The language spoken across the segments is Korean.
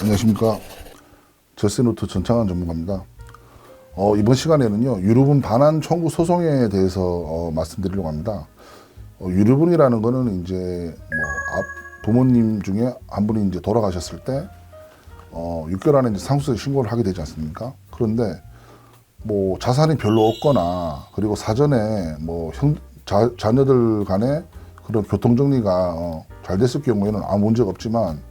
안녕하십니까. 절세노트 전창환 전문가입니다. 이번 시간에는요, 유류분 반환 청구 소송에 대해서 말씀드리려고 합니다. 유류분이라는 거는 이제 부모님 중에 한 분이 이제 돌아가셨을 때 6개월 안에 이제 상속세 신고를 하게 되지 않습니까? 그런데 자산이 별로 없거나 그리고 사전에 자녀들 간에 그런 교통 정리가 잘 됐을 경우에는 아무 문제가 없지만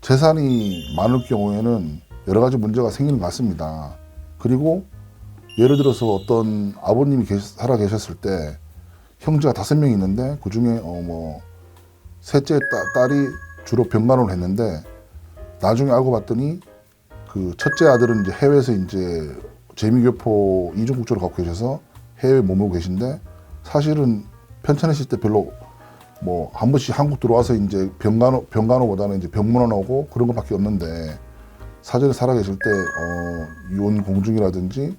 재산이 많을 경우에는 여러 가지 문제가 생기는 것 같습니다. 그리고 예를 들어서 어떤 아버님이 살아 계셨을 때 형제가 5명이 있는데 그 중에 셋째 딸이 주로 병간호를 했는데 나중에 알고 봤더니 그 첫째 아들은 이제 해외에서 이제 재미교포 이중국적으로 갖고 계셔서 해외에 머물고 계신데 사실은 편찮으실 때 별로 한 번씩 한국 들어와서 이제 병간호보다는 이제 병문안 오고 그런 것밖에 없는데 사전에 살아 계실 때 이혼 공증이라든지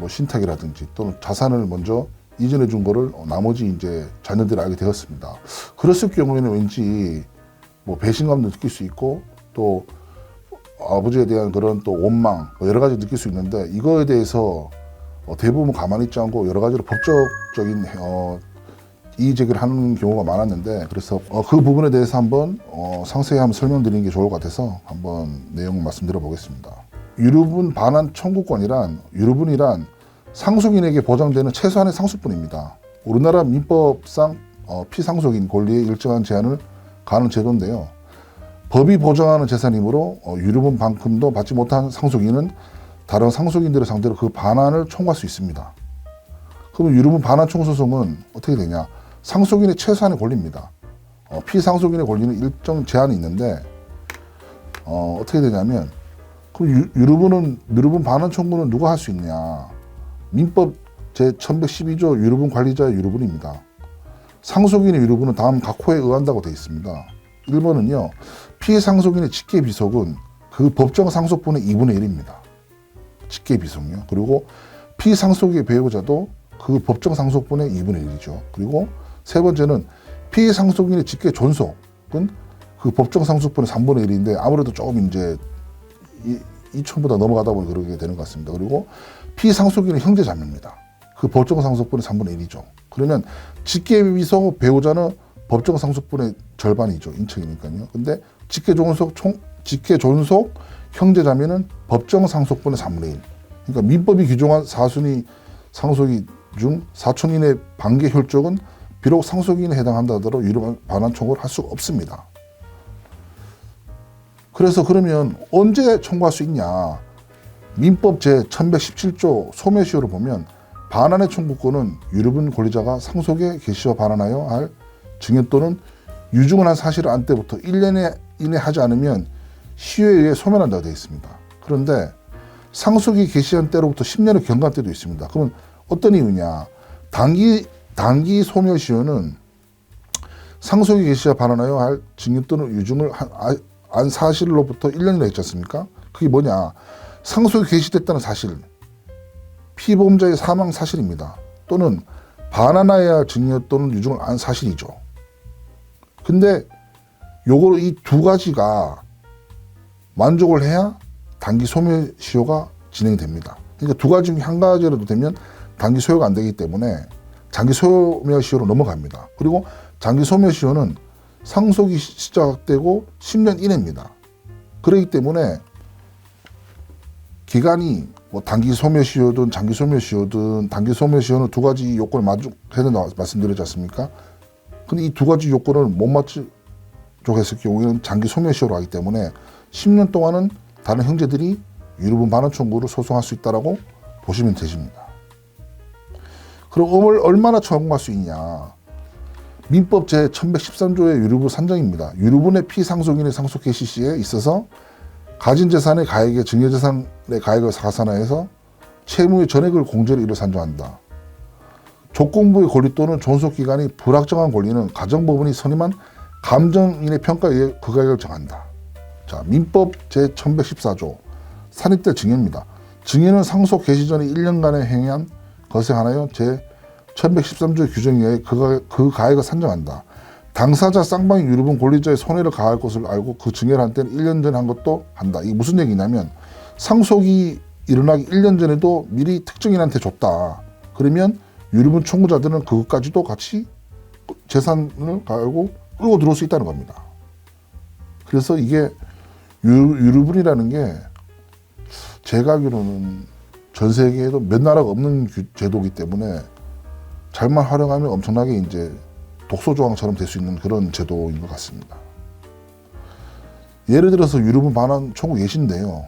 신탁이라든지 또는 자산을 먼저 이전해 준 거를 나머지 이제 자녀들이 알게 되었습니다. 그랬을 경우에는 왠지 배신감도 느낄 수 있고 또 아버지에 대한 그런 또 원망 여러 가지 느낄 수 있는데 이거에 대해서 대부분 가만히 있지 않고 여러 가지로 법적인 이의 제기를 하는 경우가 많았는데 그래서 그 부분에 대해서 한번 상세히 한번 설명드리는 게 좋을 것 같아서 한번 내용을 말씀드려 보겠습니다. 유류분 반환 청구권이란 유류분이란 상속인에게 보장되는 최소한의 상속분입니다. 우리나라 민법상 피상속인 권리에 일정한 제한을 가하는 제도인데요. 법이 보장하는 재산이므로 유류분만큼도 받지 못한 상속인은 다른 상속인들을 상대로 그 반환을 청구할 수 있습니다. 그러면 유류분 반환 청구 소송은 어떻게 되냐? 상속인의 최소한의 권리입니다. 피상속인의 권리는 일정 제한이 있는데 어떻게 되냐면 그럼 유류분 반환 청구는 누가 할 수 있냐? 민법 제1112조 유류분 관리자의 유류분입니다. 상속인의 유류분은 다음 각 호에 의한다고 되어 있습니다. 1번은요. 피상속인의 직계비속은 그 법정 상속분의 2분의 1입니다. 직계비속요. 그리고 피상속인의 배우자도 그 법정 상속분의 2분의 1이죠. 그리고 세 번째는 피상속인의 직계 존속은 그 법정 상속분의 3분의 1인데 아무래도 조금 이제 2천보다 넘어가다 보니 그러게 되는 것 같습니다. 그리고 피상속인의 형제자매입니다. 그 법정 상속분의 3분의 1이죠. 그러면 직계비속 배우자는 법정 상속분의 절반이죠. 인척이니까요. 근데 직계존속 형제자매는 법정 상속분의 3분의 1. 그러니까 민법이 규정한 사순위 상속인 중 사촌인의 반계 혈족은 비록 상속인에 해당한다 하더라도 유류분 반환 청구를 할 수가 없습니다. 그래서 그러면 언제 청구할 수 있냐? 민법 제1117조 소멸시효를 보면 반환의 청구권은 유류분 권리자가 상속의 개시와 반환하여 할 증여 또는 유증을 한 사실을 안 때부터 1년 이내 하지 않으면 시효에 의해 소멸한다고 되어 있습니다. 그런데 상속이 개시한 때로부터 10년의 경과한 때도 있습니다. 그러면 어떤 이유냐? 단기 소멸시효는 상속이 개시와 반환하여 할 증여 또는 유증을 한 사실로부터 1년이나 했지 않습니까? 그게 뭐냐? 상속이 개시됐다는 사실, 피보험자의 사망 사실입니다. 또는 반환하여야 할 증여 또는 유증을 안 사실이죠. 근데 요거로 이 두 가지가 만족을 해야 단기 소멸시효가 진행됩니다. 그러니까 두 가지 중에 한 가지라도 되면 단기 소요가 안 되기 때문에 장기 소멸시효로 넘어갑니다. 그리고 장기 소멸시효는 상속이 시작되고 10년 이내입니다. 그렇기 때문에 기간이 단기 소멸시효든 장기 소멸시효든 단기 소멸시효는 두 가지 요건을 만족해야 된다고 말씀드렸지 않습니까? 근데 이 두 가지 요건을 못 만족했을 경우에는 장기 소멸시효로 하기 때문에 10년 동안은 다른 형제들이 유류분 반환 청구를 소송할 수 있다라고 보시면 되십니다. 그럼 얼마나 청구할 수 있냐? 민법 제1113조의 유류분 산정입니다. 유류분의 피상속인의 상속 개시 시에 있어서 가진 재산의 가액에 증여재산의 가액을 가산하여서 채무의 전액을 공제로 이를 산정한다. 조건부의 권리 또는 존속기간이 불확정한 권리는 가정법원이 선임한 감정인의 평가에 의해 그 가액을 정한다. 자, 민법 제1114조 산입될 증여입니다. 증여는 상속 개시 전에 1년간의 행한 것에 한하여 제1113조의 규정에 의해 그 가액을 산정한다. 당사자 쌍방이 유류분 권리자의 손해를 가할 것을 알고 그 증여를 한 때는 1년 전에 한 것도 한다. 이게 무슨 얘기냐면 상속이 일어나기 1년 전에도 미리 특정인한테 줬다. 그러면 유류분 청구자들은 그것까지도 같이 재산을 가지고 끌고 들어올 수 있다는 겁니다. 그래서 이게 유류분이라는 게 제가 알기로는 전 세계에도 몇 나라가 없는 제도이기 때문에 잘만 활용하면 엄청나게 이제 독소조항처럼 될 수 있는 그런 제도인 것 같습니다. 예를 들어서 유류분 반환 청구 예시인데요.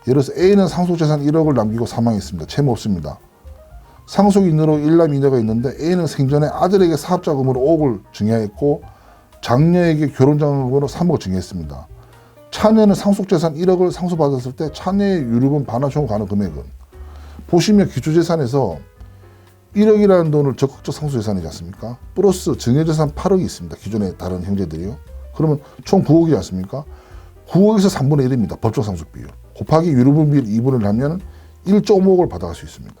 예를 들어서 A는 상속재산 1억을 남기고 사망했습니다. 채무 없습니다. 상속인으로 1남 2녀가 있는데 A는 생전에 아들에게 사업자금으로 5억을 증여했고 장녀에게 결혼자금으로 3억을 증여했습니다. 차녀는 상속재산 1억을 상속받았을 때 차녀의 유류분 반환 청구 가능 금액은 보시면 기초재산에서 1억이라는 돈을 적극적 상속재산이지 않습니까? 플러스 증여재산 8억이 있습니다. 기존의 다른 형제들이요. 그러면 총 9억이지 않습니까? 9억에서 3분의 1입니다. 법정 상속 비율. 곱하기 유류분 비율 2분을 하면 1.5억을 받아갈 수 있습니다.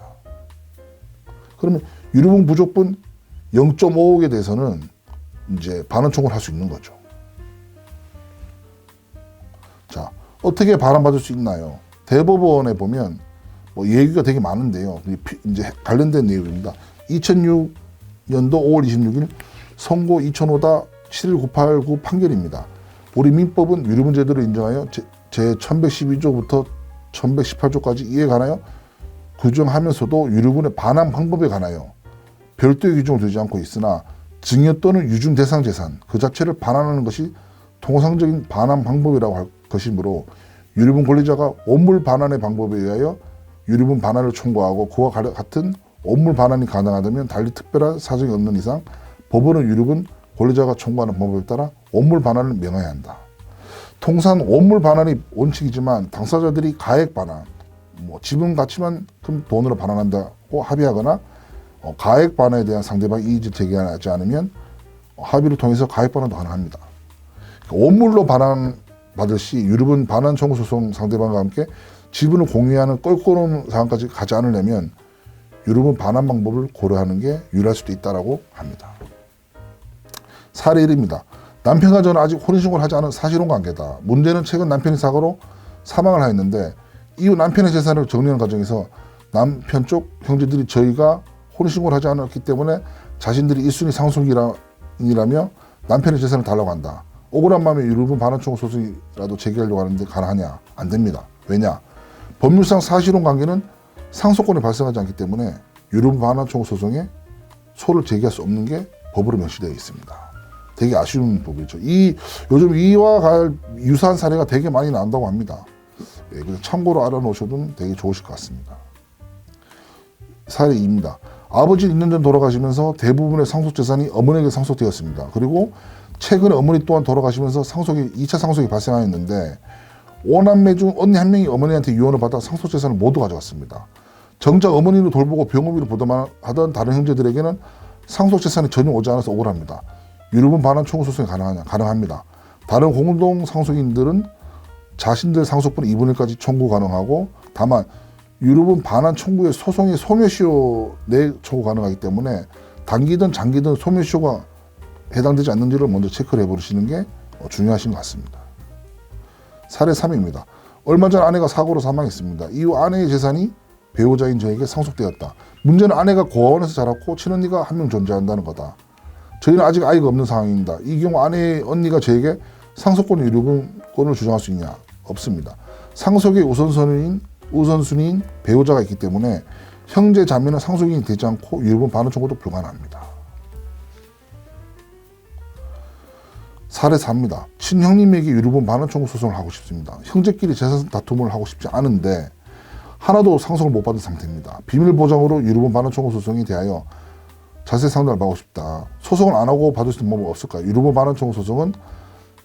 그러면 유류분 부족분 0.5억에 대해서는 이제 반환 청구를 할 수 있는 거죠. 자, 어떻게 반환받을 수 있나요? 대법원에 보면 뭐 얘기가 되게 많은데요. 이제 관련된 내용입니다. 2006년도 5월 26일 선고 2005-71989 판결입니다. 우리 민법은 유류분 제도를 인정하여 제1112조부터 1118조까지 이에 관하여 규정하면서도 유류분의 반환 방법에 관하여 별도의 규정을 두지 않고 있으나 증여 또는 유증 대상 재산 그 자체를 반환하는 것이 통상적인 반환 방법이라고 할 것이므로 유류분 권리자가 원물 반환의 방법에 의하여 유류분 반환을 청구하고 그와 같은 원물 반환이 가능하다면 달리 특별한 사정이 없는 이상 법원은 유류분 권리자가 청구하는 방법에 따라 원물 반환을 명해야 한다. 통상 원물 반환이 원칙이지만 당사자들이 가액 반환, 지분 가치만큼 돈으로 반환한다고 합의하거나 가액 반환에 대한 상대방 이의를 제기하지 않으면 합의를 통해서 가액 반환도 가능합니다. 원물로 반환 받을 시 유류분 반환 청구 소송 상대방과 함께 지분을 공유하는 껄끄러운 상황까지 가지 않으려면 유류분 반환 방법을 고려하는 게 유리할 수도 있다고 합니다. 사례 1입니다. 남편과 저는 아직 혼인신고를 하지 않은 사실혼 관계다. 문제는 최근 남편이 사고로 사망을 하였는데 이후 남편의 재산을 정리하는 과정에서 남편 쪽 형제들이 저희가 혼인신고를 하지 않았기 때문에 자신들이 1순위 상속인이라며 남편의 재산을 달라고 한다. 억울한 마음에 유류분 반환 청구 소송이라도 제기하려고 하는데 가능하냐? 안 됩니다. 왜냐? 법률상 사실혼 관계는 상속권이 발생하지 않기 때문에 유류분 반환 청구 소송에 소를 제기할 수 없는 게 법으로 명시되어 있습니다. 되게 아쉬운 부분이죠. 요즘 이와 유사한 사례가 되게 많이 나온다고 합니다. 예, 참고로 알아놓으셔도 되게 좋으실 것 같습니다. 사례 2입니다. 아버지 2년 전 돌아가시면서 대부분의 상속재산이 어머니에게 상속되었습니다. 그리고 최근에 어머니 또한 돌아가시면서 2차 상속이 발생하였는데 5남매 중 언니 한 명이 어머니한테 유언을 받아 상속재산을 모두 가져갔습니다. 정작 어머니를 돌보고 병원비를 부담하던 다른 형제들에게는 상속재산이 전혀 오지 않아서 억울합니다. 유류분 반환 청구 소송이 가능하냐? 가능합니다. 다른 공동 상속인들은 자신들 상속분의 2분의 1까지 청구 가능하고 다만 유류분 반환 청구의 소송의 소멸시효 내 청구 가능하기 때문에 단기든 장기든 소멸시효가 해당되지 않는지를 먼저 체크를 해보시는 게 중요하신 것 같습니다. 사례 3입니다. 얼마 전 아내가 사고로 사망했습니다. 이후 아내의 재산이 배우자인 저에게 상속되었다. 문제는 아내가 고아원에서 자랐고 친언니가 한 명 존재한다는 거다. 저희는 아직 아이가 없는 상황입니다. 이 경우 아내의 언니가 저에게 상속권 유류분권을 주장할 수 있냐? 없습니다. 상속의 우선순위인 배우자가 있기 때문에 형제 자매는 상속인이 되지 않고 유류분 반환 청구도 불가능합니다. 사례 4입니다. 친형님에게 유류분 반환 청구 소송을 하고 싶습니다. 형제끼리 재산 다툼을 하고 싶지 않은데 하나도 상속을 못 받은 상태입니다. 비밀 보장으로 유류분 반환 청구 소송에 대하여 자세 상담을 받고 싶다. 소송을 안 하고 받을 수 있는 방법은 없을까요? 유류분 반환 청구 소송은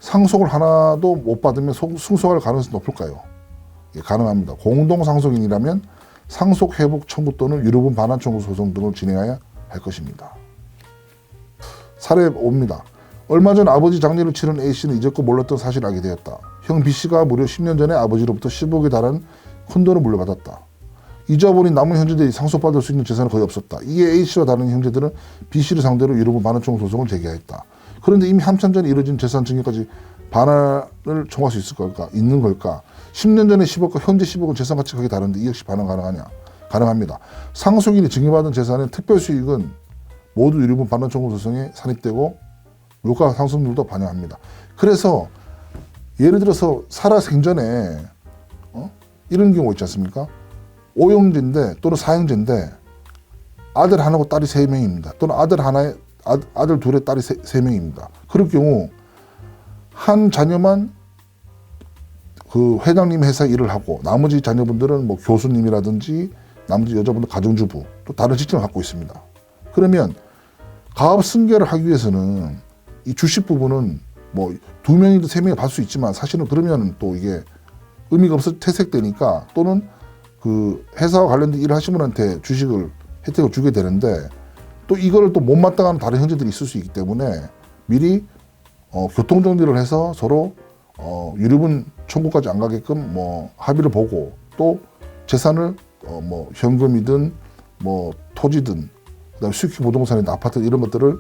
상속을 하나도 못 받으면 승소할 가능성이 높을까요? 예, 가능합니다. 공동 상속인이라면 상속 회복 청구 또는 유류분 반환 청구 소송 등을 진행해야 할 것입니다. 사례 5입니다. 얼마 전 아버지 장례를 치른 A씨는 이제껏 몰랐던 사실을 알게 되었다. 형 B씨가 무려 10년 전에 아버지로부터 10억에 달하는 큰 돈을 물려받았다. 잊어버린 남은 형제들이 상속받을 수 있는 재산은 거의 없었다. 이에 A씨와 다른 형제들은 B씨를 상대로 유류분 반환 청구 소송을 제기하였다. 그런데 이미 한참 전에 이루어진 재산 증여까지 반환을 청구할 수 있을 걸까? 있는 걸까? 10년 전에 10억과 현재 10억은 재산 가치가 크게 다른데 이 역시 반환 가능하냐? 가능합니다. 상속인이 증여받은 재산의 특별 수익은 모두 유류분 반환 청구 소송에 산입되고 묘가 상속률도 반영합니다. 그래서 예를 들어서 살아 생전에 이런 경우 있지 않습니까? 오형제인데 또는 사형제인데 아들 하나고 딸이 3명입니다. 또는 아들 둘에 딸이 3명입니다. 그럴 경우 한 자녀만 그 회장님 회사 일을 하고 나머지 자녀분들은 뭐 교수님이라든지 나머지 여자분들 가정주부 또 다른 직장을 갖고 있습니다. 그러면 가업 승계를 하기 위해서는 이 주식 부분은 뭐 2명이든 3명이 받을 수 있지만 사실은 그러면 또 이게 의미가 없어 퇴색되니까 또는 그 회사와 관련된 일을 하신 분한테 주식을 혜택을 주게 되는데 또 이거를 또 못마땅한 다른 형제들이 있을 수 있기 때문에 미리 교통정리를 해서 서로 유류분 청구까지 안 가게끔 뭐 합의를 보고 또 재산을 뭐 현금이든 뭐 토지든 그다음에 수익형 부동산이든 아파트 이런 것들을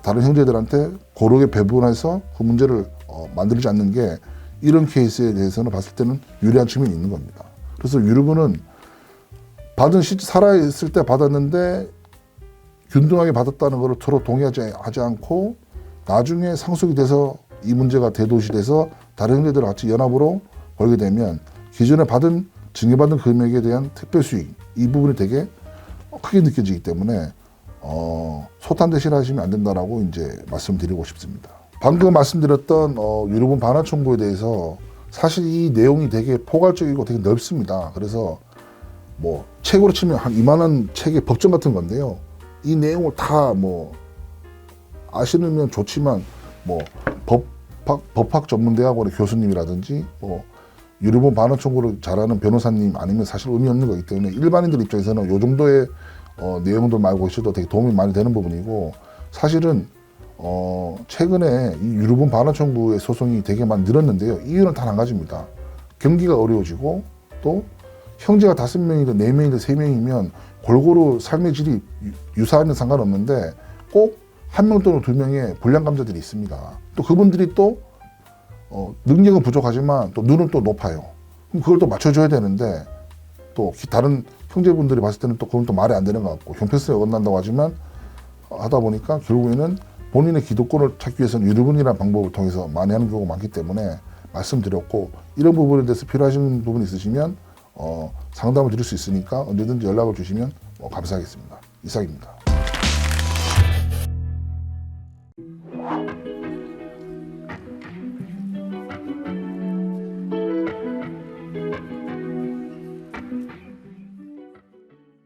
다른 형제들한테 고르게 배분해서 그 문제를 만들지 않는 게 이런 케이스에 대해서는 봤을 때는 유리한 측면이 있는 겁니다. 그래서 유류분은 살아있을 때 받았는데 균등하게 받았다는 것을 서로 동의하지 않고 나중에 상속이 돼서 이 문제가 대도시돼서 다른 형제들과 같이 연합으로 벌게 되면 기존에 증여받은 금액에 대한 특별 수익 이 부분이 되게 크게 느껴지기 때문에 소탄대실 하시면 안 된다라고 이제 말씀드리고 싶습니다. 방금 말씀드렸던 유류분 반환 청구에 대해서 사실 이 내용이 되게 포괄적이고 되게 넓습니다. 그래서 뭐 책으로 치면 한 이만한 책의 법정 같은 건데요. 이 내용을 다 뭐 아시면 좋지만 뭐 법학 전문대학원의 교수님이라든지 뭐 유류분 반환 청구를 잘하는 변호사님 아니면 사실 의미 없는 거기 때문에 일반인들 입장에서는 이 정도의 내용들 말고 있어도 되게 도움이 많이 되는 부분이고 사실은 최근에 이 유류분 반환 청구의 소송이 되게 많이 늘었는데요. 이유는 단 한 가지입니다. 경기가 어려워지고 또 형제가 5명이든 4명이든 3명이면 골고루 삶의 질이 유사하면 상관없는데 꼭 1명 또는 2명의 불량 감자들이 있습니다. 또 그분들이 또 능력은 부족하지만 또 눈은 또 높아요. 그럼 그걸 또 맞춰줘야 되는데 또 다른 형제분들이 봤을 때는 또 그건 또 말이 안 되는 것 같고 형평성이 어긋난다고 하지만 하다 보니까 결국에는 본인의 기득권을 찾기 위해서는 유류분이라는 방법을 통해서 많이 하는 경우가 많기 때문에 말씀드렸고 이런 부분에 대해서 필요하신 부분이 있으시면 상담을 드릴 수 있으니까 언제든지 연락을 주시면 감사하겠습니다. 이상입니다.